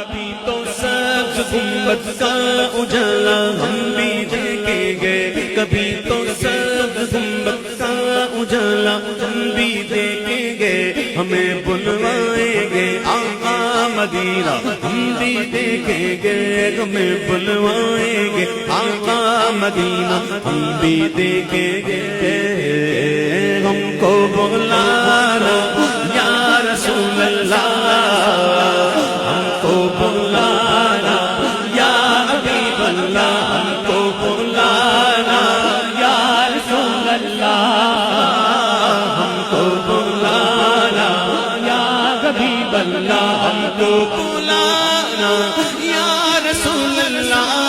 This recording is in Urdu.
کبھی تو سبز گنبد کا اجالا ہم بھی دیکھیں گے، کبھی تو سبز گنبد کا اجالا ہم بھی دیکھیں گے، ہمیں بلوائیں گے آقا مدینہ ہم بھی دیکھیں گے، ہمیں بلوائیں گے آقا مدینہ ہم بھی دیکھیں گے، ہم کو بلانا یا رسول اللہ، ہم کو بلانا یا حبیب اللہ، ہم کو بلانا یا رسول اللہ، ہم کو بلانا یا حبیب اللہ، ہم کو بلانا یا رسول اللہ۔